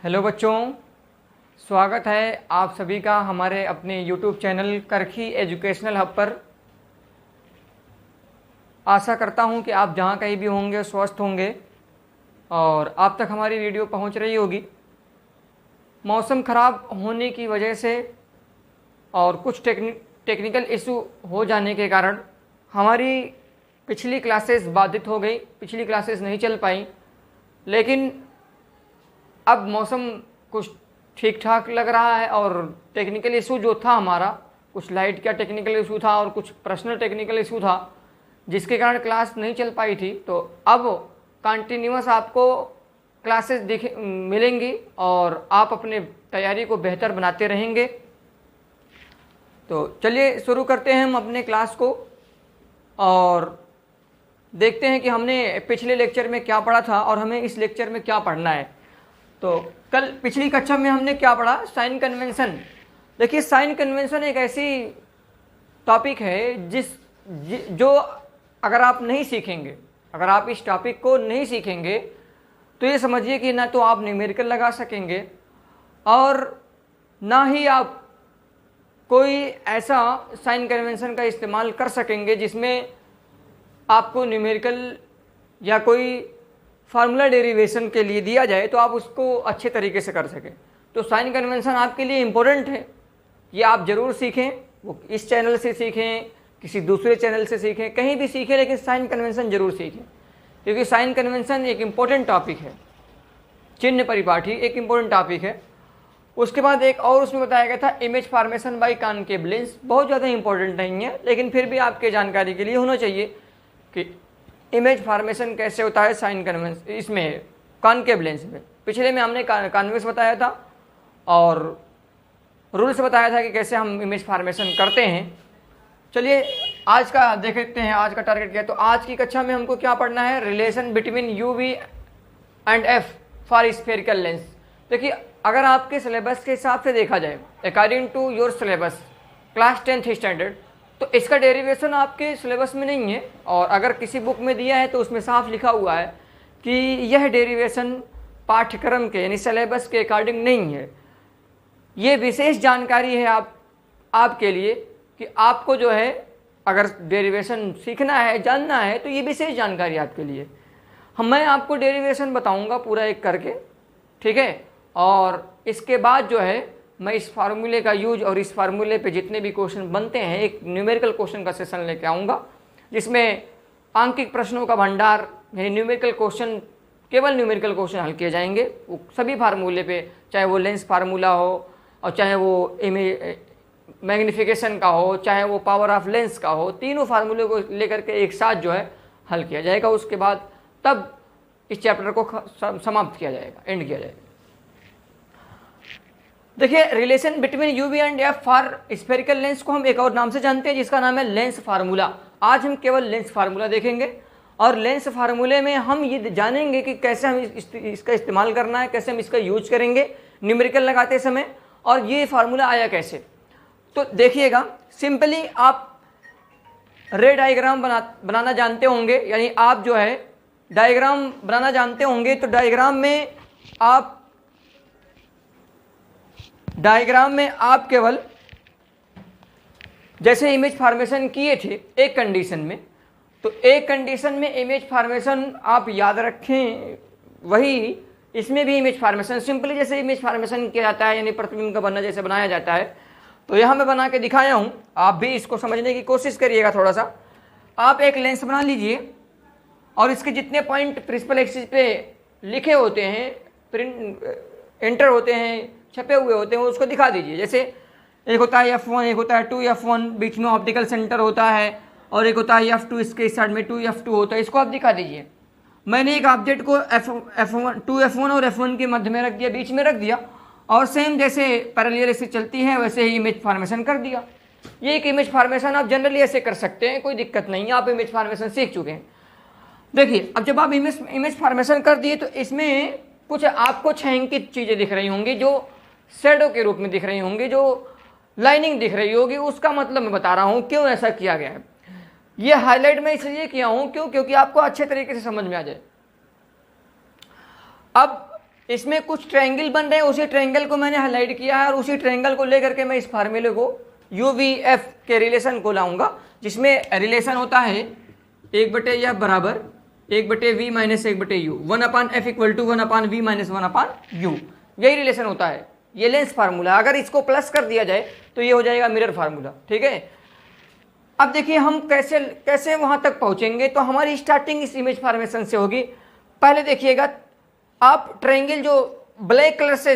Hello बच्चों, स्वागत है आप सभी का हमारे अपने YouTube चैनल करखी एजुकेशनल हब पर। आशा करता हूं कि आप जहां कहीं भी होंगे स्वस्थ होंगे और आप तक हमारी वीडियो पहुंच रही होगी। मौसम ख़राब होने की वजह से और कुछ टेक्निकल इशू हो जाने के कारण हमारी पिछली क्लासेस बाधित हो गई, पिछली क्लासेस नहीं चल पाई। लेकिन अब मौसम कुछ ठीक ठाक लग रहा है और टेक्निकल इशू जो था हमारा, कुछ लाइट का टेक्निकल इशू था और कुछ पर्सनल टेक्निकल इशू था जिसके कारण क्लास नहीं चल पाई थी। तो अब कंटिन्यूअस आपको क्लासेस मिलेंगी और आप अपने तैयारी को बेहतर बनाते रहेंगे। तो चलिए शुरू करते हैं हम अपने क्लास को और देखते हैं कि हमने पिछले लेक्चर में क्या पढ़ा था और हमें इस लेक्चर में क्या पढ़ना है। तो कल पिछली कक्षा में हमने क्या पढ़ा? Sign convention. देखिए, साइन कन्वेंशन एक ऐसी टॉपिक है जो अगर आप नहीं सीखेंगे, अगर आप इस टॉपिक को नहीं सीखेंगे तो ये समझिए कि ना तो आप न्यूमेरिकल लगा सकेंगे और ना ही आप कोई ऐसा साइन कन्वेंशन का इस्तेमाल कर सकेंगे जिसमें आपको न्यूमेरिकल या कोई फार्मूला डेरिवेशन के लिए दिया जाए तो आप उसको अच्छे तरीके से कर सकें। तो साइन कन्वेंशन आपके लिए इम्पोर्टेंट है, ये आप ज़रूर सीखें। वो इस चैनल से सीखें, किसी दूसरे चैनल से सीखें, कहीं भी सीखें, लेकिन साइन कन्वेंशन ज़रूर सीखें क्योंकि साइन कन्वेंशन एक इम्पोर्टेंट टॉपिक है। चिन्ह परिपाठी एक इम्पोर्टेंट टॉपिक है। उसके बाद एक और उसमें बताया गया था image formation by concave lens. बहुत ज़्यादा इंपॉर्टेंट नहीं है लेकिन फिर भी आपके जानकारी के लिए होना चाहिए कि इमेज फॉर्मेशन कैसे होता है साइन कन्वेंशन इसमें कॉनकेव लेंस में। पिछले में हमने कॉन्वेक्स बताया था और रूल्स बताया था कि कैसे हम इमेज फॉर्मेशन करते हैं। चलिए आज का देखते हैं, आज का टारगेट क्या है। तो आज की कक्षा में हमको क्या पढ़ना है? Relation between UV and F for spherical lens. देखिए, अगर आपके सिलेबस के हिसाब से देखा जाए, according to your syllabus class 10th standard, तो इसका डेरिवेशन आपके सिलेबस में नहीं है और अगर किसी बुक में दिया है तो उसमें साफ लिखा हुआ है कि यह डेरिवेशन पाठ्यक्रम के यानी सिलेबस के अकॉर्डिंग नहीं है। ये विशेष जानकारी है आपके लिए कि आपको जो है अगर डेरिवेशन सीखना है, जानना है, तो ये विशेष जानकारी आपके लिए। मैं आपको डेरिवेशन बताऊंगा पूरा एक करके, ठीक है। और इसके बाद जो है मैं इस फार्मूले का यूज और इस फार्मूले पे जितने भी क्वेश्चन बनते हैं एक न्यूमेरिकल क्वेश्चन का सेशन लेके आऊँगा जिसमें आंकिक प्रश्नों का भंडार यानी न्यूमेरिकल क्वेश्चन, केवल न्यूमेरिकल क्वेश्चन हल किए जाएंगे वो सभी फार्मूले पे, चाहे वो लेंस फार्मूला हो और चाहे वो मैग्नीफिकेशन का हो, चाहे वो पावर ऑफ लेंस का हो। तीनों फार्मूले को लेकर के एक साथ जो है हल किया जाएगा। उसके बाद तब इस चैप्टर को समाप्त किया जाएगा, एंड किया जाएगा। देखिए, relation between UV and F for spherical lens को हम एक और नाम से जानते हैं जिसका नाम है लेंस फार्मूला। आज हम केवल लेंस फार्मूला देखेंगे और लेंस फार्मूले में हम ये जानेंगे कि कैसे हम इसका इस्तेमाल करना है, कैसे हम इसका यूज करेंगे न्यूमेरिकल लगाते समय और ये फार्मूला आया कैसे। तो देखिएगा, सिंपली आप रे डायग्राम बनाना जानते होंगे, यानी आप जो है डायग्राम बनाना जानते होंगे। तो डायग्राम में आप केवल जैसे इमेज फॉर्मेशन किए थे एक कंडीशन में, तो एक कंडीशन में इमेज फॉर्मेशन आप याद रखें, वही इसमें भी इमेज फॉर्मेशन सिंपली जैसे इमेज फॉर्मेशन किया जाता है यानी प्रतिबिंब का बनना जैसे बनाया जाता है। तो यहाँ मैं बना के दिखाया हूँ, आप भी इसको समझने की कोशिश करिएगा थोड़ा सा। आप एक लेंस बना लीजिए और इसके जितने पॉइंट प्रिंसिपल एक्सिस पे लिखे होते हैं, एंटर होते हैं, छपे हुए होते हैं, उसको दिखा दीजिए। जैसे एक होता है F1, एक होता है 2F1, बीच में ऑप्टिकल सेंटर होता है और एक होता है F2, इसके इस साइड में 2F2 होता है। इसको आप दिखा दीजिए। मैंने एक ऑब्जेक्ट को F1, 2F1 और F1 के मध्य में रख दिया, बीच में रख दिया और सेम जैसे पैरेलल से चलती है वैसे ही इमेज फॉर्मेशन कर दिया। ये एक इमेज फॉर्मेशन आप जनरली ऐसे कर सकते हैं, कोई दिक्कत नहीं है, आप इमेज फॉर्मेशन सीख चुके हैं। देखिए, अब जब आप इमेज फॉर्मेशन कर दिए तो इसमें कुछ आपको छायांकित चीज़ें दिख रही होंगी जो शैडो के रूप में दिख रही होंगी, जो लाइनिंग दिख रही होगी। उसका मतलब मैं बता रहा हूँ क्यों ऐसा किया गया है। ये हाईलाइट मैं इसलिए किया हूँ क्योंकि आपको अच्छे तरीके से समझ में आ जाए। अब इसमें कुछ ट्रायंगल बन रहे हैं, उसी ट्रायंगल को मैंने हाईलाइट किया है और उसी ट्रायंगल को लेकर के मैं इस फार्मूले को UVF के रिलेशन को लाऊंगा, जिसमें रिलेशन होता है 1/F बराबर 1/V minus 1/U, 1/F equal to 1/V minus 1/U, यही रिलेशन होता है। ये लेंस फार्मूला, अगर इसको प्लस कर दिया जाए तो ये हो जाएगा मिरर फार्मूला। ठीक है, अब देखिए हम कैसे कैसे वहाँ तक पहुँचेंगे। तो हमारी स्टार्टिंग इस इमेज फॉर्मेशन से होगी। पहले देखिएगा, आप ट्रायंगल जो ब्लैक कलर से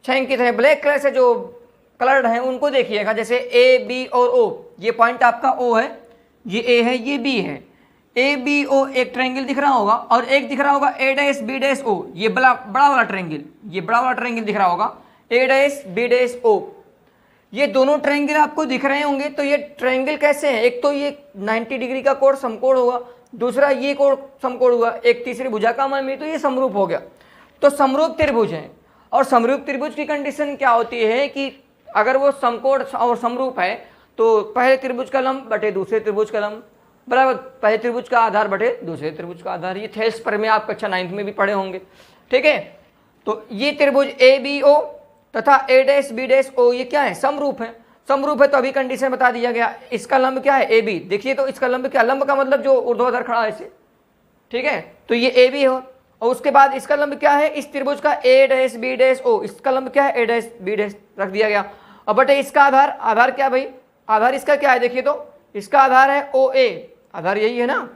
छायांकित है, ब्लैक कलर से जो कलर्ड हैं उनको देखिएगा, जैसे A, B और O। ये पॉइंट आपका O है, ये A है, ये B है। ABO एक ट्रायंगल दिख रहा होगा और एक दिख रहा होगा A'B'O, ये बड़ा वाला ट्रायंगल, ये बड़ा वाला ट्रायंगल दिख रहा होगा A'B'O। ये दोनों ट्रायंगल आपको दिख रहे होंगे। तो ये ट्रायंगल कैसे हैं, एक तो ये 90 डिग्री का कोण समकोण होगा, दूसरा ये कोण समकोण हुआ, एक तीसरी भुजा का मान मिली, तो ये समरूप हो गया। तो समरूप त्रिभुज है, और समरूप त्रिभुज की कंडीशन क्या होती है कि अगर वो समकोण और समरूप है तो पहले त्रिभुज का लंब बटे दूसरे त्रिभुज का लंब बराबर पहले त्रिभुज का आधार बटे दूसरे त्रिभुज का आधार। ये थेल्स पर में आप कक्षा 9th में भी पढ़े होंगे। ठीक है, तो ये त्रिभुज ABO तथा A'B'O ये क्या है, समरूप है। समरूप है तो अभी कंडीशन बता दिया गया। इसका लंब क्या है, AB। देखिए तो इसका लंब क्या, लंब का मतलब जो ऊर्ध्वाधर खड़ा है इसे। ठीक है, तो ये AB हो, और उसके बाद इसका लंब क्या है, इस त्रिभुज का A'B'O, इसका लंब क्या है A'B' रख दिया गया। अब बटे इसका आधार, आधार क्या भाई, आधार इसका क्या है, देखिए तो इसका आधार है OA, आधार यही है ना,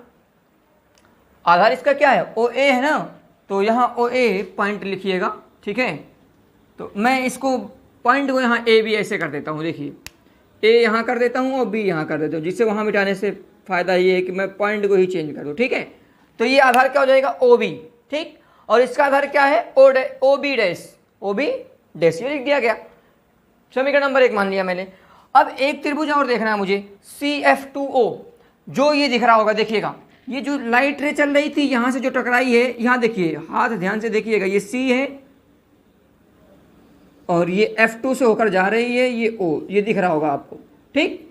आधार इसका क्या है OA है ना। तो यहाँ OA पॉइंट लिखिएगा। ठीक है, तो मैं इसको पॉइंट को यहाँ AB ऐसे कर देता हूँ, देखिए A यहाँ कर देता हूँ और B यहाँ कर देता हूँ, जिससे वहाँ मिटाने से फ़ायदा ये है कि मैं पॉइंट को ही चेंज कर दूँ। ठीक है, तो ये आधार क्या हो जाएगा OB। ठीक, और इसका आधार क्या है OB डैश, ये लिख दिया गया। समीकरण नंबर 1 मान लिया मैंने। अब एक त्रिभुज और देखना है मुझे, CF2O, जो ये दिख रहा होगा। देखिएगा ये जो लाइट रे चल रही थी यहाँ से जो टकराई है, यहाँ देखिए, हाथ ध्यान से देखिएगा, ये C है और ये F2 से होकर जा रही है, ये O, ये दिख रहा होगा आपको। ठीक,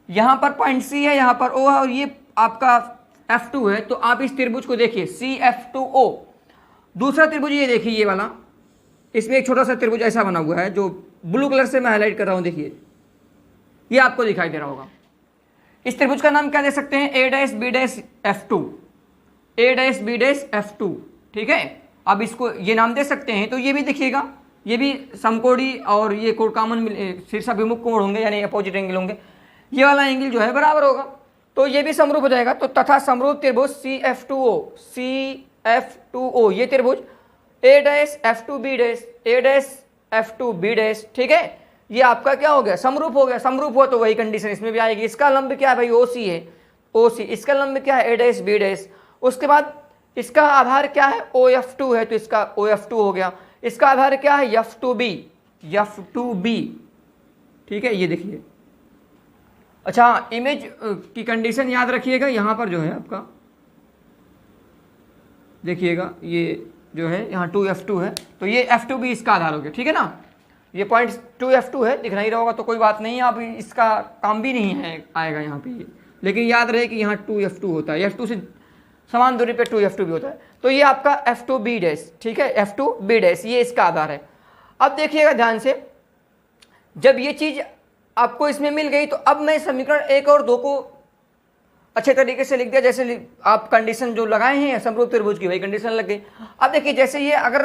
यहाँ पर पॉइंट C है, यहाँ पर O है और ये आपका F2 है। तो आप इस त्रिभुज को देखिए CF2O। दूसरा त्रिभुज ये देखिए, ये वाला, इसमें एक छोटा सा त्रिभुज ऐसा बना हुआ है जो ब्लू कलर से मैं हाईलाइट कर रहा हूँ। देखिए ये आपको दिखाई दे रहा होगा। इस त्रिभुज का नाम क्या दे सकते हैं, A'B'F2, A'B'F2। ठीक है, अब इसको ये नाम दे सकते हैं। तो ये भी देखिएगा, ये भी समकोणी और ये कोण कॉमन शीर्षाभिमुख कोण होंगे, यानी अपोजिट एंगल होंगे। ये वाला एंगल जो है बराबर होगा, तो ये भी समरूप हो जाएगा। तो तथा समरूप त्रिभुज CF2O, ये त्रिभुज A'F2B', ठीक है, ये आपका क्या हो गया, समरूप हो गया। समरूप हुआ तो वही कंडीशन इसमें भी आएगी। इसका लंब क्या है भाई, OC है, OC। इसका लंब क्या है, A'B'। उसके बाद इसका आधार क्या है, OF2 है, तो इसका OF2 हो गया। इसका आधार क्या है, F2B। ठीक है, ये देखिए। अच्छा, इमेज की कंडीशन याद रखिएगा। यहाँ पर जो है आपका देखिएगा, ये जो है यहाँ 2F2 है, तो ये F2B इसका आधार हो गया। ठीक है ना, ये पॉइंट 2F2 है, दिख नहीं रहा होगा तो कोई बात नहीं है, अब इसका काम भी नहीं है आएगा यहाँ पे ये, लेकिन याद रहे कि यहाँ 2F2 होता है, F2 से समान दूरी पे 2F2 भी होता है। तो ये आपका F2B', ठीक है, F2B', ये इसका आधार है। अब देखिएगा ध्यान से, जब ये चीज़ आपको इसमें मिल गई तो अब मैं समीकरण 1 और 2 को अच्छे तरीके से लिख दिया। जैसे आप कंडीशन जो लगाए हैं समरूप त्रिभुज की, वही कंडीशन लग गई। अब देखिए, जैसे ये अगर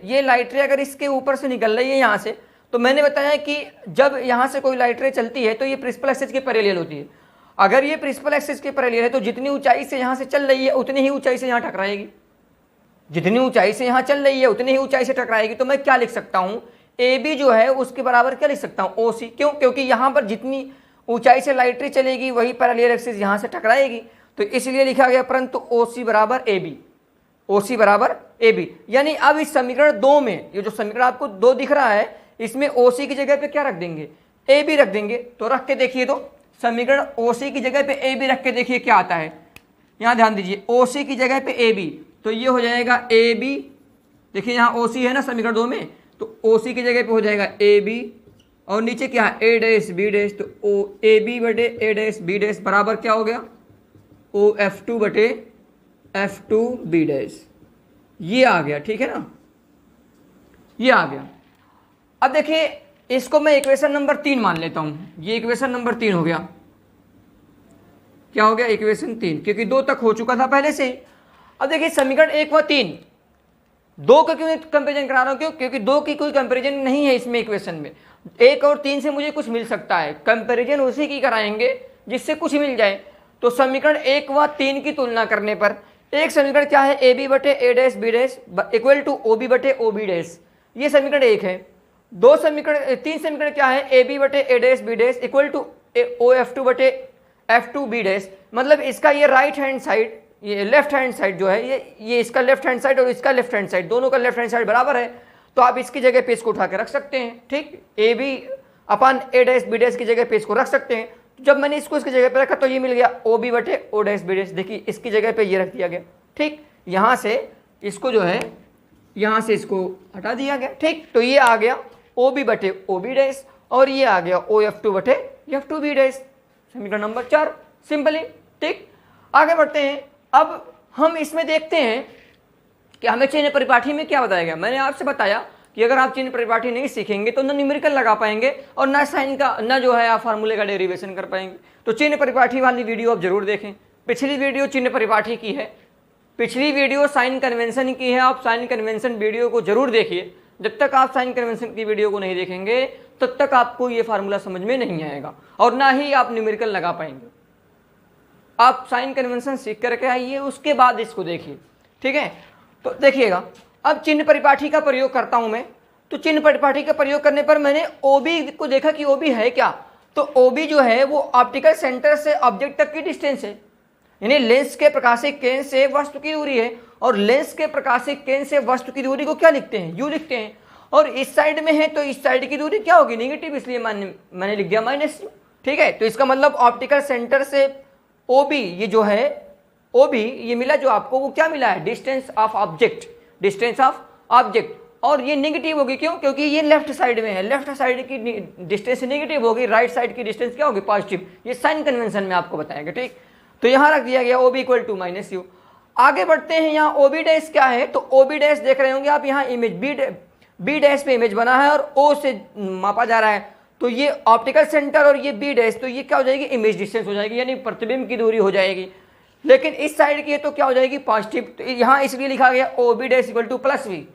ये लाइट रे अगर इसके ऊपर से निकल रही है यहाँ से, तो मैंने बताया कि जब यहाँ से कोई लाइट रे चलती है तो ये प्रिंसिपल एक्सिस के पैरेलल होती है। अगर ये प्रिंसिपल एक्सिस के पैरेलल है तो जितनी ऊंचाई से यहाँ से चल रही है उतनी ही ऊंचाई से यहाँ टकराएगी, जितनी ऊंचाई से यहाँ चल रही है उतनी ही ऊंचाई से टकराएगी। तो मैं क्या लिख सकता हूँ, AB जो है उसके बराबर क्या लिख सकता हूँ, OC। क्यों, क्योंकि यहाँ पर जितनी ऊंचाई से लाइट रे चलेगी वही पैरेलल एक्सिस यहाँ से टकराएगी, तो इसलिए लिखा गया परंतु OC बराबर AB, OC बराबर AB। यानी अब इस समीकरण 2 में, ये जो समीकरण आपको 2 दिख रहा है, इसमें OC की जगह पे क्या रख देंगे, AB रख देंगे। तो रख के देखिए, तो समीकरण OC की जगह पे AB रख के देखिए क्या आता है। यहाँ ध्यान दीजिए, OC की जगह पे AB, तो ये हो जाएगा AB। देखिए यहाँ OC है ना समीकरण 2 में, तो OC की जगह पे हो जाएगा AB और नीचे क्या है A'B', तो AB बटे A'B' बराबर क्या हो गया, OF2 बटे F2B'। ये आ गया, ठीक है ना, ये आ गया। अब देखिए इसको मैं इक्वेशन नंबर 3 मान लेता हूं, ये इक्वेशन नंबर 3 हो गया। क्या हो गया? इक्वेशन 3, क्योंकि 2 तक हो चुका था पहले से ही। अब देखिए समीकरण 1 व 3, 2 का क्यों कंपेरिजन करा रहा हूं? क्यों? क्योंकि 2 की कोई कंपेरिजन नहीं है इसमें इक्वेशन में। 1 और 3 से मुझे कुछ मिल सकता है, कंपेरिजन उसी की कराएंगे जिससे कुछ मिल जाए। तो समीकरण 1 व 3 की तुलना करने पर एक समीकरण क्या है? ए बी बटे A dash B dash equal to O B बटे ओ बी डैश, ये समीकरण 1 है। 3 समीकरण क्या है? ए बी बटे A dash B dash equal to O F two बटे एफ टू बी डैश। मतलब इसका ये राइट हैंड साइड, ये लेफ्ट हैंड साइड जो है, ये इसका लेफ्ट हैंड साइड और इसका लेफ्ट हैंड साइड, दोनों का लेफ्ट हैंड साइड बराबर है, तो आप इसकी जगह पे इसको उठा के रख सकते हैं। ठीक, A B upon A dash B dash की जगह पे इसको रख सकते हैं। जब मैंने इसको इसकी जगह पे रखा तो ये मिल गया ओ बी बटे ओ डैश बी डैश। देखिए इसकी जगह पे ये रख दिया गया। ठीक, यहाँ से इसको जो है, यहाँ से इसको हटा दिया गया। ठीक, तो ये आ गया ओ बी बटे ओ बी डैश और ये आ गया ओ एफ टू बटे एफ टू बी डैश, समीकरण नंबर 4 सिंपली। ठीक, आगे बढ़ते हैं। अब हम इसमें देखते हैं कि हमें चिन्ह परिपाठी में क्या बताया गया। मैंने आपसे बताया कि अगर आप चिन्ह परिपाठी नहीं सीखेंगे तो ना न्यूमेरिकल लगा पाएंगे और ना साइन का, ना जो है आप फार्मूले का डेरिवेशन कर पाएंगे। तो चिन्ह परिपाठी वाली वीडियो आप जरूर देखें। पिछली वीडियो चिन्ह परिपाठी की है, पिछली वीडियो साइन कन्वेंशन की है। आप साइन कन्वेंशन वीडियो को जरूर देखिए। जब तक आप साइन कन्वेंशन की वीडियो को नहीं देखेंगे तब तक आपको ये फार्मूला समझ में नहीं आएगा और ना ही आप न्यूमेरिकल लगा पाएंगे। आप साइन कन्वेंशन सीख करके आइए, उसके बाद इसको देखिए। ठीक है, तो देखिएगा अब चिन्ह परिपाठी का प्रयोग करता हूं मैं। तो चिन्ह परिपाठी का प्रयोग करने पर मैंने ओबी को देखा कि ओबी है क्या। तो ओबी जो है वो ऑप्टिकल सेंटर से ऑब्जेक्ट तक की डिस्टेंस है, यानी लेंस के प्रकाशिक केंद्र से वस्तु की दूरी है। और लेंस के प्रकाशिक केंद्र से वस्तु की दूरी को क्या लिखते हैं? यू लिखते हैं। और इस साइड में है तो इस साइड की दूरी क्या होगी? नेगेटिव, इसलिए मैंने लिख दिया माइनस यू। ठीक है, तो इसका मतलब ऑप्टिकल सेंटर से ओबी, ये जो है ओबी ये मिला जो आपको, वो क्या मिला है? Distance of object, distance of object. और ये नेगेटिव होगी, क्यों? क्योंकि ये लेफ्ट साइड में है, लेफ्ट साइड की डिस्टेंस नेगेटिव होगी, राइट साइड की डिस्टेंस क्या होगी? पॉजिटिव। ये साइन कन्वेंशन में आपको बताएगा। ठीक, तो यहां रख दिया गया ओबी इक्वल टू माइनस यू। आगे बढ़ते हैं, यहाँ ओबी डैश क्या है? तो ओबी डैश देख रहे होंगे आप, यहाँ इमेज बी डैश पे इमेज बना है और ओ से मापा जा रहा है। तो ये ऑप्टिकल सेंटर और ये बी डैश, तो ये क्या हो जाएगी? इमेज डिस्टेंस हो जाएगी, यानी प्रतिबिंब की दूरी हो जाएगी। लेकिन इस साइड की है तो क्या हो जाएगी? पॉजिटिव। तो यहाँ इसलिए लिखा गया O B dash equal to plus V,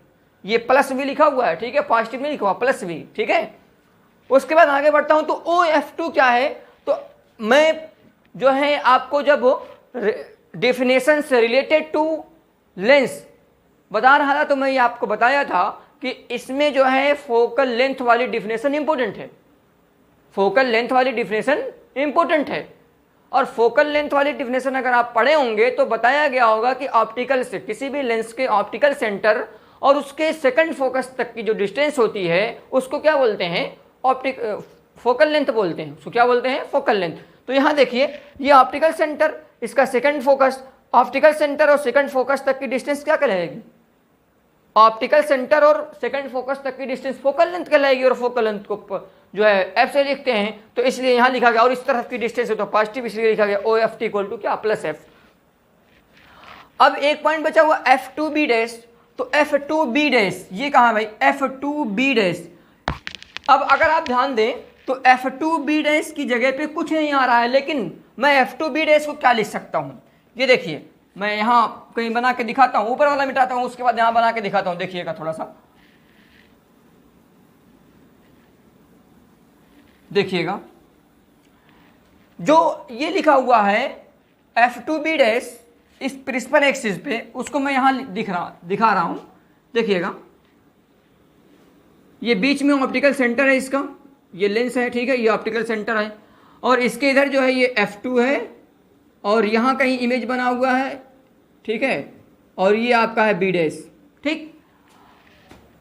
ये प्लस वी लिखा हुआ है। ठीक है, पॉजिटिव नहीं लिखा हुआ, प्लस वी। ठीक है, उसके बाद आगे बढ़ता हूं। तो ओ एफ टू क्या है? तो मैं जो है आपको जब डेफिनेशन से रिलेटेड टू लेंस बता रहा था तो मैं ये आपको बताया था कि इसमें जो है फोकल लेंथ वाली डिफिनेशन इंपॉर्टेंट है, फोकल लेंथ वाली डिफिनेशन इंपॉर्टेंट है। और फोकल लेंथ वाली डिफिनेशन अगर आप पढ़े होंगे तो बताया गया होगा कि ऑप्टिकल से किसी भी लेंस के ऑप्टिकल सेंटर और उसके सेकंड फोकस तक की जो डिस्टेंस होती है उसको क्या बोलते हैं? फोकल लेंथ बोलते हैं। उसको क्या बोलते हैं? Focal length. तो यहाँ देखिए, ये ऑप्टिकल सेंटर, इसका सेकंड फोकस, ऑप्टिकल सेंटर और सेकंड फोकस तक की डिस्टेंस क्या कहलाएगी? ऑप्टिकल सेंटर और सेकंड फोकस तक की डिस्टेंस फोकल लेंथ कहलाएगी। और फोकल लेंथ को जो है एफ से लिखते हैं, तो इसलिए यहां लिखा गया। और इस तरफ की डिस्टेंस है तो पॉजिटिव, इसलिए लिखा गया O F T equal to क्या? Plus F. अब एक पॉइंट बचा हुआ एफ टू बी डैश। तो एफ टू बी डैश ये कहां भाई? F two B dash. अब अगर आप ध्यान दें तो एफ टू बी डैश की जगह पे कुछ नहीं आ रहा है, लेकिन मैं एफ टू बी डैश को क्या लिख सकता हूं? ये देखिए, मैं यहां कहीं बना के दिखाता हूं, ऊपर वाला मिटाता हूं, उसके बाद यहां बना के दिखाता हूं। देखिएगा थोड़ा सा, देखिएगा जो ये लिखा हुआ है एफ टू बी डैश इस प्रिंसिपल एक्सिस पे, उसको मैं यहां दिखा रहा हूं। देखिएगा, ये बीच में ऑप्टिकल सेंटर है, इसका ये लेंस है। ठीक है, ये ऑप्टिकल सेंटर है और इसके इधर जो है ये f2 है और यहाँ कहीं इमेज बना हुआ है। ठीक है, और ये आपका है बी डैश। ठीक,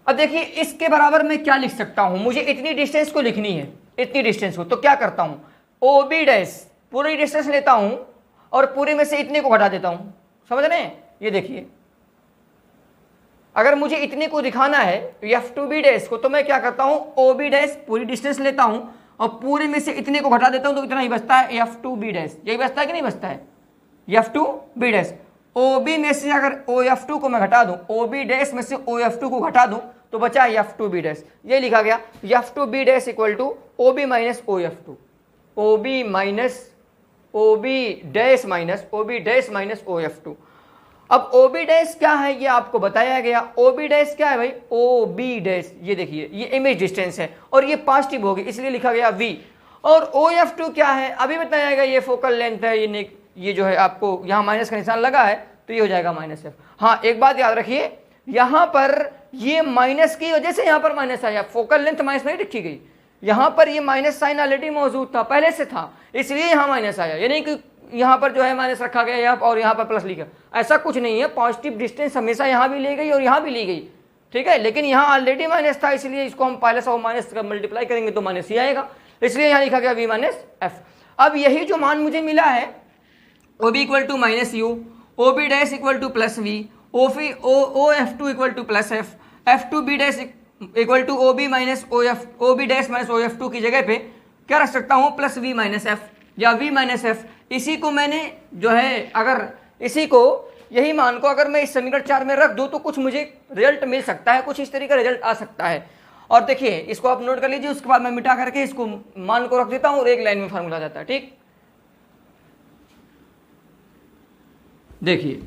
अब देखिए इसके बराबर मैं क्या लिख सकता हूँ? मुझे इतनी डिस्टेंस को लिखनी है, इतनी डिस्टेंस को। तो क्या करता हूँ? ओ बी डैश पूरी डिस्टेंस लेता हूँ और पूरे में से इतने को घटा देता हूँ। समझ रहे हैं? ये देखिए, अगर मुझे इतने को दिखाना है एफ टू बी डैश को, तो मैं क्या करता हूं? ओ बी डैश पूरी डिस्टेंस लेता हूं और पूरे में से इतने को घटा देता हूं, तो इतना ही बचता है एफ टू बी डैश। यही बचता है कि नहीं बचता है? F two B dash. O B में से अगर ओ एफ टू को मैं घटा दूं, ओ बी डैश में से ओ एफ टू को घटा दूं तो बचा एफ टू बी डैश। ये लिखा गया F two B dash equal to O B minus O F two, O B minus O B dash minus O F two. अब ओ बी डैश क्या है ये आपको बताया गया। ओ बी डैश क्या है भाई, ओ बी डैश, ये देखिए ये इमेज डिस्टेंस है और ये पॉजिटिव होगी इसलिए लिखा गया वी। और ओ एफ टू क्या है अभी बताया गया, ये फोकल लेंथ है, ये जो है आपको यहाँ माइनस का निशान लगा है तो ये हो जाएगा माइनस एफ। हाँ एक बात याद रखिए, यहाँ पर ये माइनस की वजह से यहाँ पर माइनस आया, फोकल लेंथ माइनस नहीं रखी गई, यहाँ पर ये माइनस साइन ऑलरेडी मौजूद था, पहले से था, इसलिए यहाँ माइनस आया। यानी कि यहाँ पर जो है माइनस रखा गया यहाँ और यहाँ पर प्लस लिखा, ऐसा कुछ नहीं है। पॉजिटिव डिस्टेंस हमेशा यहाँ भी ली गई और यहाँ भी ली गई, ठीक है, लेकिन यहाँ ऑलरेडी माइनस था इसलिए इसको हम प्लस और माइनस का मल्टीप्लाई करेंगे तो माइनस ही आएगा, इसलिए यहाँ लिखा गया वी माइनस एफ। अब यही जो मान मुझे मिला है O B equal to minus U, O B dash equal to plus V, O F two equal to plus F, F two B dash equal to O B minus O B dash minus O F two की जगह पे क्या रख सकता हूँ, plus V minus F या V minus F. इसी को मैंने जो है अगर इसी को यही मान को अगर मैं इस समीकरण 4 में रख दूँ तो कुछ मुझे रिजल्ट मिल सकता है, कुछ इस तरीके का रिजल्ट आ सकता है। और देखिए इसको आप नोट कर लीजिए, उसके बाद मैं मिटा करके इसको मान को रख देता हूँ और एक लाइन में फार्मूला जाता है। ठीक, देखिए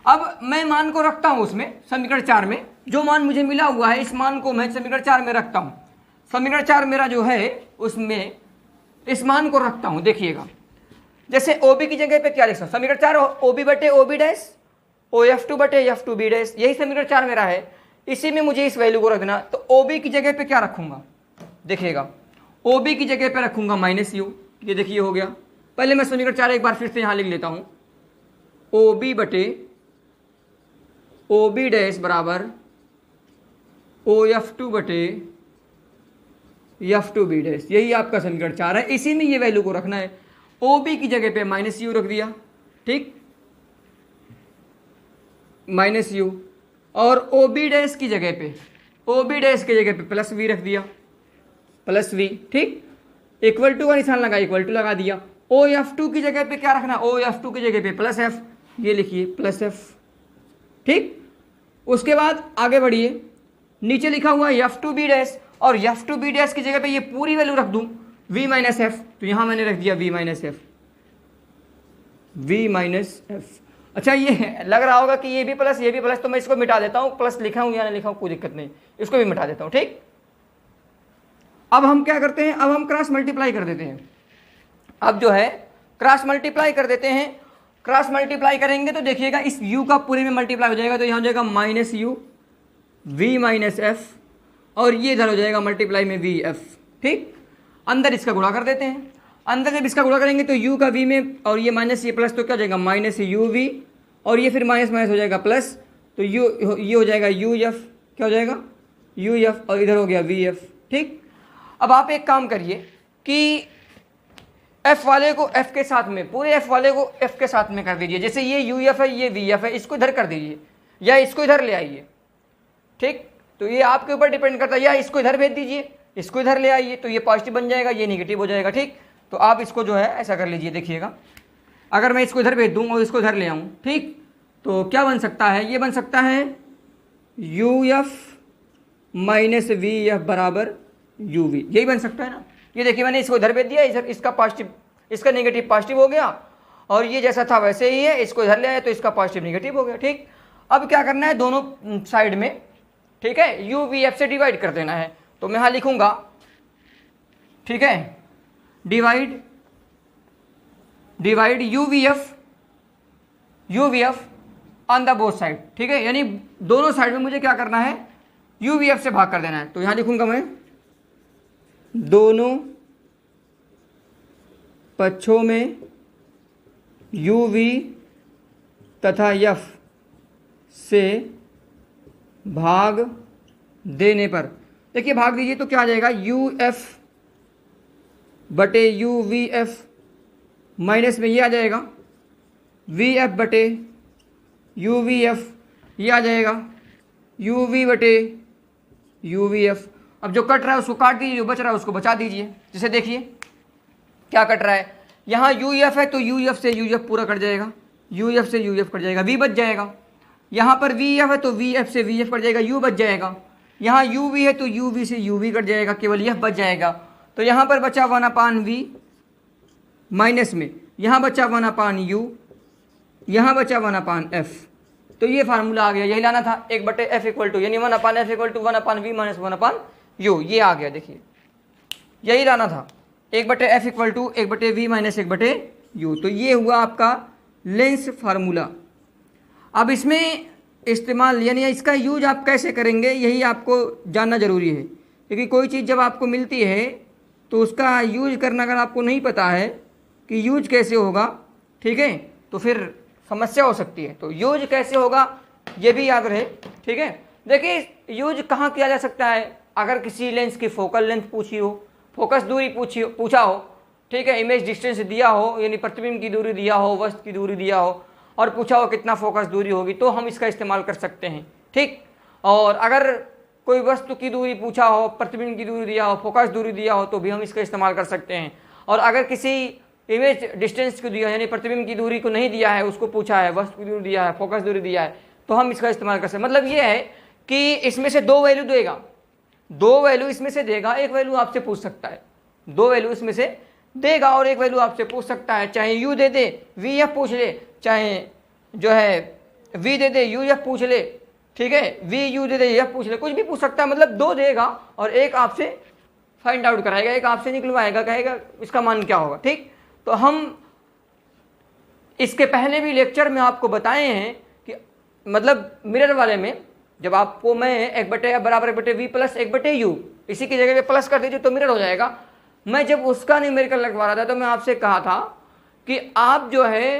अब मैं मान को रखता हूं उसमें समीकरण 4 में, जो मान मुझे मिला हुआ है इस मान को मैं समीकरण 4 में रखता हूं। समीकरण 4 मेरा जो है उसमें इस मान को रखता हूं। देखिएगा जैसे ओ बी की जगह पे क्या लिख सकता हूं, समीकरण 4 ओ बी बटे O B dash O F two बटे एफ टू बी डैश, यही समीकरण 4 मेरा है, इसी में मुझे इस वैल्यू को रखना। तो ओ बी की जगह पे क्या रखूंगा, देखिएगा ओ बी की जगह पे रखूंगा माइनस यू, ये देखिए हो गया। पहले मैं समीकरण 4 एक बार फिर से यहां लिख लेता हूं, ओ बी बटे ओ बी डैश बराबर ओ एफ टू बटे एफ टू बी डैश, यही आपका समीकरण 4 है, इसी में ये वैल्यू को रखना है। ओ बी की जगह पे माइनस यू रख दिया, ठीक, माइनस यू, और ओ बी डैश की जगह पे प्लस वी रख दिया, प्लस वी, ठीक, इक्वल टू का निशान लगा, इक्वल टू लगा दिया। ओ एफ टू की जगह पे क्या रखना, ओ एफ टू की जगह पे प्लस एफ, ये लिखिए प्लस एफ, ठीक। उसके बाद आगे बढ़िए, नीचे लिखा हुआ है एफ टू बी डैश, और एफ टू बी डैश की जगह पे ये पूरी वैल्यू रख दूं वी माइनस एफ, तो यहां मैंने रख दिया V minus F, V minus F. अच्छा ये लग रहा होगा कि ये भी प्लस ये भी प्लस, तो मैं इसको मिटा देता हूं, प्लस लिखा हूं या नहीं लिखा हूं कोई दिक्कत नहीं, इसको भी मिटा देता हूं, ठीक। अब हम क्या करते हैं, अब हम क्रॉस मल्टीप्लाई कर देते हैं। अब जो है क्रॉस मल्टीप्लाई कर देते हैं, क्रॉस मल्टीप्लाई करेंगे तो देखिएगा इस u का पूरे में मल्टीप्लाई हो जाएगा, तो यहाँ हो जाएगा minus U V minus F, और ये इधर हो जाएगा मल्टीप्लाई में वी एफ, ठीक। अंदर इसका गुणा कर देते हैं, अंदर जब इसका गुणा करेंगे तो u का v में और ये माइनस ये प्लस, तो क्या हो जाएगा माइनस यू वी, और ये फिर माइनस माइनस हो जाएगा प्लस, तो ये हो जाएगा यू एफ, क्या हो जाएगा यू एफ, और इधर हो गया वी एफ, ठीक। अब आप एक काम करिए कि f वाले को f के साथ में, पूरे f वाले को f के साथ में कर दीजिए। जैसे ये यू एफ है, ये वी एफ है, इसको इधर कर दीजिए या इसको इधर ले आइए, ठीक। तो ये आपके ऊपर डिपेंड करता है, या इसको इधर भेज दीजिए, इसको इधर ले आइए, तो ये पॉजिटिव बन जाएगा, ये नेगेटिव हो जाएगा, ठीक। तो आप इसको जो है ऐसा कर लीजिए। देखिएगा अगर मैं इसको इधर भेज दूँ और इसको इधर ले आऊँ, ठीक, तो क्या बन सकता है, ये बन सकता है U F minus V F बराबर यू वी, यही बन सकता है ना। ये देखिए मैंने इसको इधर भेज दिया, इधर इसका पॉजिटिव इसका नेगेटिव पॉजिटिव हो गया, और ये जैसा था वैसे ही है, इसको इधर ले आया तो इसका पॉजिटिव नेगेटिव हो गया, ठीक। अब क्या करना है, दोनों साइड में, ठीक है, यू वी एफ से डिवाइड कर देना है। तो मैं यहाँ लिखूंगा, ठीक है, divide you V F on the both side, ठीक है, यानी दोनों साइड में मुझे क्या करना है, यू वी एफ से भाग कर देना है। तो यहाँ लिखूंगा मैं दोनों पक्षों में यू वी तथा एफ से भाग देने पर, देखिए भाग दीजिए तो क्या आ जाएगा, यू एफ बटे यू वी एफ, माइनस में ये आ जाएगा वी एफ बटे यू वी एफ, ये आ जाएगा यू वी बटे यू वी एफ। अब जो कट रहा है उसको काट दीजिए, जो बच रहा है उसको बचा दीजिए। जैसे देखिए क्या कट रहा है, यहाँ यू एफ है तो यू एफ से यू एफ पूरा कट जाएगा, यू एफ से यू एफ कट जाएगा, वी बच जाएगा। यहाँ पर वी एफ है तो वी एफ से वी एफ कट जाएगा, यू बच जाएगा। यहाँ यू वी है तो यू वी से यू वी कट जाएगा, केवल एफ बच जाएगा। तो यहाँ पर बचा 1/v माइनस में, यहाँ बचा 1/u, यहाँ बचा 1/f। तो ये फार्मूला आ गया, यही लाना था। 1/f इक्वल टू यानी 1/f equal to 1/v minus 1/u, ये आ गया। देखिए यही लाना था, 1/f equal to 1/v minus 1/u। तो ये हुआ आपका लेंस फार्मूला। अब इसमें इस्तेमाल यानी इसका यूज आप कैसे करेंगे यही आपको जानना ज़रूरी है, क्योंकि कोई चीज़ जब आपको मिलती है तो उसका यूज करना अगर आपको नहीं पता है कि यूज कैसे होगा, ठीक है, तो फिर समस्या हो सकती है। तो यूज कैसे होगा ये भी याद रहे, ठीक है। देखिए यूज कहाँ किया जा सकता है, अगर किसी लेंस की फोकल लेंथ पूछी हो, फोकस दूरी पूछा हो, ठीक है, इमेज डिस्टेंस दिया हो यानी प्रतिबिंब की दूरी दिया हो, वस्तु की दूरी दिया हो और पूछा हो कितना फोकस दूरी होगी, तो हम इसका इस्तेमाल कर सकते हैं, ठीक। और अगर कोई वस्तु की दूरी पूछा हो, प्रतिबिंब की दूरी दिया हो, फोकस दूरी दिया हो, तो भी हम इसका इस्तेमाल कर सकते हैं। और अगर किसी इमेज डिस्टेंस को दिया यानी प्रतिबिंब की दूरी को नहीं दिया है, उसको पूछा है, वस्तु की दूरी दिया है, फोकस दूरी दिया है, तो हम इसका इस्तेमाल कर सकते हैं। मतलब ये है कि इसमें से दो वैल्यू देगा, दो वैल्यू इसमें से देगा, एक वैल्यू आपसे पूछ सकता है, दो वैल्यू इसमें से देगा और एक वैल्यू आपसे पूछ सकता है। चाहे यू दे दे, वी एफ पूछ ले, चाहे जो है वी दे दे, यू एफ पूछ ले, ठीक है, वी यू दे दे, एफ पूछ ले, कुछ भी पूछ सकता है। मतलब दो देगा और एक आपसे फाइंड आउट कराएगा, एक आपसे निकलवाएगा, कहेगा इसका मान क्या होगा, ठीक। तो हम इसके पहले भी लेक्चर में आपको बताए हैं कि मतलब मिरर वाले में जब आपको मैं 1/f बराबर 1/v प्लस 1/u, इसी की जगह पे प्लस कर दीजिए तो मिरर हो जाएगा। मैं जब उसका न्यूमेरिकल लगवा रहा था तो मैं आपसे कहा था कि आप जो है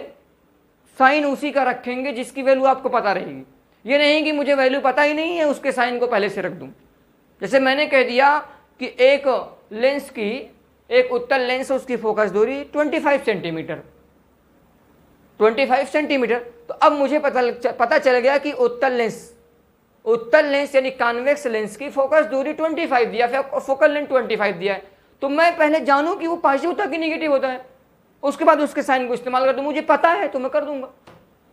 साइन उसी का रखेंगे जिसकी वैल्यू आपको पता रहेगी। ये नहीं कि मुझे वैल्यू पता ही नहीं है उसके साइन को पहले से रख दूं। जैसे मैंने कह दिया कि एक लेंस की, एक उत्तल लेंस उसकी फोकस दूरी 25 सेंटीमीटर, 25 सेंटीमीटर। तो अब मुझे पता चल गया कि उत्तल लेंस यानी कॉन्वेक्स लेंस की फोकस दूरी 25 दिया, फिर फोकल लेंथ 25 दिया है। तो मैं पहले जानूं कि वो पॉजिटिव होता है कि नेगेटिव होता है, उसके बाद उसके साइन को इस्तेमाल कर दूं। मुझे पता है तो मैं कर दूंगा,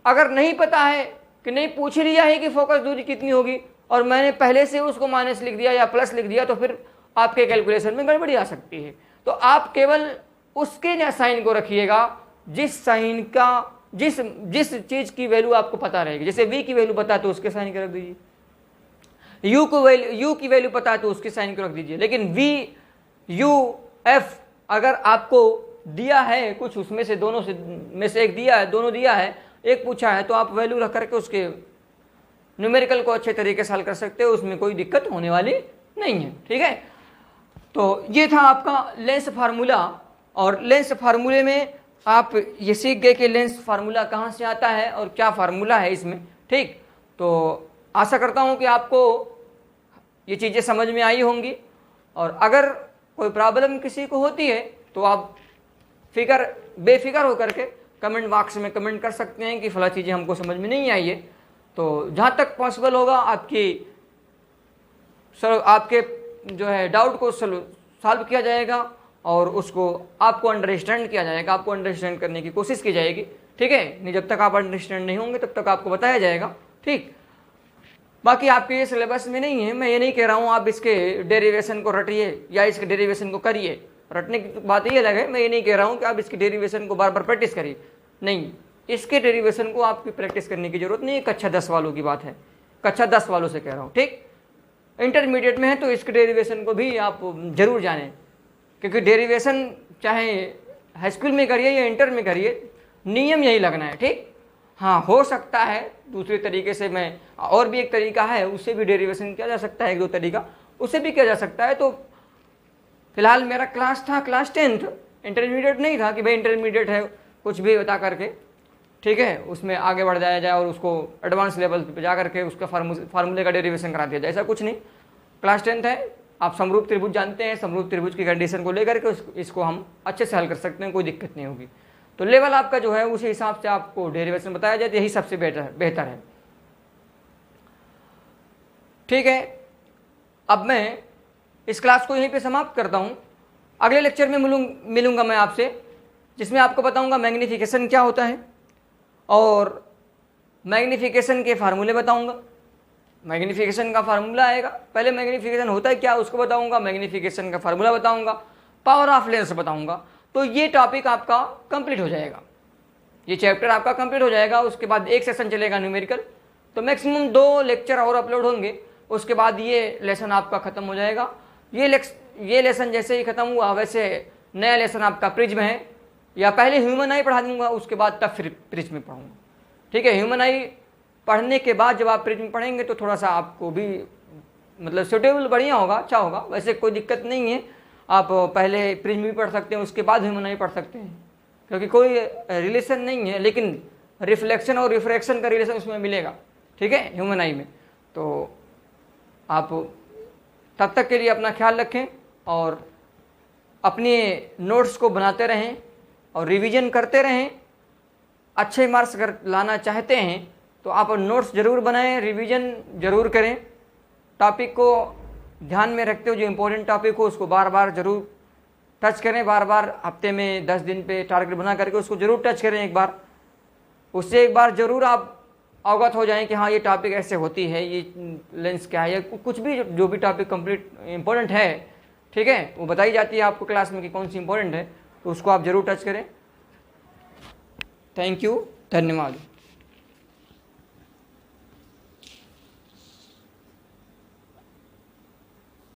अगर नहीं पता है कि नहीं पूछ लिया है कि फोकस दूरी कितनी होगी और मैंने पहले से उसको माइनस लिख दिया या प्लस लिख दिया, तो फिर आपके कैलकुलेशन में गड़बड़ी आ सकती है। तो आप केवल उसके साइन को रखिएगा जिस साइन का जिस चीज की वैल्यू आपको पता रहेगी। जैसे वी की वैल्यू पता है तो उसके साइन को रख दीजिए, यू की वैल्यू पता है तो उसके साइन को रख दीजिए। लेकिन वी यू एफ अगर आपको दिया है कुछ, उसमें से दोनों में से एक दिया है, दोनों दिया है, एक पूछा है, तो आप वैल्यू रख करके उसके न्यूमेरिकल को अच्छे तरीके से हल कर सकते हो, उसमें कोई दिक्कत होने वाली नहीं है, ठीक है। तो ये था आपका लेंस फार्मूला। और लेंस फार्मूले में आप ये सीख गए कि लेंस फार्मूला कहाँ से आता है और क्या फार्मूला है इसमें, ठीक। तो आशा करता हूँ कि आपको ये चीज़ें समझ में आई होंगी। और अगर कोई प्रॉब्लम किसी को होती है तो आप बेफिक्र होकर के कमेंट बॉक्स में कमेंट कर सकते हैं कि फला चीज़ें हमको समझ में नहीं आई है। तो जहाँ तक पॉसिबल होगा आपके जो है डाउट को सॉल्व किया जाएगा और उसको आपको अंडरस्टैंड किया जाएगा, आपको अंडरस्टैंड करने की कोशिश की जाएगी, ठीक है। नहीं, जब तक आप अंडरस्टैंड नहीं होंगे तब तक आपको बताया जाएगा, ठीक। बाकी आपके ये सिलेबस में नहीं है, मैं ये नहीं कह रहा हूँ आप इसके डेरिवेशन को रटिए या इसके डेरिवेशन को करिए, रटने की बात ये अलग है। मैं ये नहीं कह रहा हूँ कि आप इसके डेरिवेशन को बार बार प्रैक्टिस करिए, नहीं, इसके डेरिवेशन को आपकी प्रैक्टिस करने की जरूरत नहीं है। कक्षा 10 वालों की बात है, कक्षा 10 वालों से कह रहा हूँ, ठीक। इंटरमीडिएट में है तो इसके डेरिवेशन को भी आप जरूर जानें, क्योंकि डेरिवेशन चाहे हाई स्कूल में करिए या इंटर में करिए, नियम यही लगना है, ठीक। हाँ, हो सकता है दूसरे तरीके से, मैं और भी एक तरीका है उससे भी डेरिवेशन किया जा सकता है, एक दो तरीका उससे भी किया जा सकता है। तो फिलहाल मेरा क्लास था क्लास 10th, इंटरमीडिएट नहीं था कि भाई इंटरमीडिएट है कुछ भी बता करके, ठीक है, उसमें आगे बढ़ जाया जाए और उसको एडवांस लेवल पे जा करके उसका फार्मूले का डेरिवेशन करा दिया जाए, ऐसा कुछ नहीं। क्लास 10th है, आप समरूप त्रिभुज जानते हैं, समरूप त्रिभुज की कंडीशन को लेकर के इसको हम अच्छे से हल कर सकते हैं, कोई दिक्कत नहीं होगी। तो लेवल आपका जो है उसी हिसाब से आपको डेरिवेशन बताया जाए, यही सबसे बेहतर है, ठीक है। अब मैं इस क्लास को यहीं पे समाप्त करता हूँ। अगले लेक्चर में मिलूंगा मैं आपसे, जिसमें आपको बताऊंगा मैग्नीफिकेशन क्या होता है और मैग्नीफिकेशन के फार्मूले बताऊंगा। मैग्नीफिकेशन का फार्मूला आएगा, पहले मैग्नीफिकेशन होता है क्या उसको बताऊंगा, मैग्नीफिकेशन का फार्मूला बताऊंगा, पावर ऑफ लेंस बताऊंगा। तो ये टॉपिक आपका कंप्लीट हो जाएगा, ये चैप्टर आपका कंप्लीट हो जाएगा। उसके बाद एक सेशन चलेगा न्यूमेरिकल, तो मैक्सिमम 2 लेक्चर और अपलोड होंगे, उसके बाद ये लेसन आपका ख़त्म हो जाएगा। ये लेसन जैसे ही ख़त्म हुआ वैसे नया लेसन आपका प्रिज्म है, या पहले ह्यूमन आई पढ़ा दूंगा, उसके बाद तब फिर प्रिज्म पढ़ाऊँगा। ठीक है, ह्यूमन आई पढ़ने के बाद जब आप प्रिज्म पढ़ेंगे तो थोड़ा सा आपको भी मतलब सूटेबल बढ़िया होगा, अच्छा होगा। वैसे कोई दिक्कत नहीं है, आप पहले प्रिज्म भी पढ़ सकते हैं, उसके बाद ह्यूमन आई पढ़ सकते हैं, क्योंकि कोई रिलेशन नहीं है, लेकिन रिफ्लेक्शन और रिफ्रैक्शन का रिलेशन उसमें मिलेगा। ठीक है, ह्यूमन आई में। तो आप तब तक के लिए अपना ख्याल रखें और अपने नोट्स को बनाते रहें और रिवीजन करते रहें। अच्छे मार्क्स अगर लाना चाहते हैं तो आप नोट्स ज़रूर बनाएं, रिवीजन ज़रूर करें, टॉपिक को ध्यान में रखते हो, जो इम्पोर्टेंट टॉपिक हो उसको बार बार ज़रूर टच करें, बार बार हफ्ते में 10 दिन पे टारगेट बना करके उसको ज़रूर टच करें एक बार। उससे एक बार ज़रूर आप अवगत हो जाएं कि हाँ ये टॉपिक ऐसे होती है, ये लेंस क्या है, या कुछ भी जो भी टॉपिक कंप्लीट इम्पोर्टेंट है, ठीक है, वो बताई जाती है आपको क्लास में कि कौन सी इम्पोर्टेंट है, तो उसको आप ज़रूर टच करें। थैंक यू, धन्यवाद।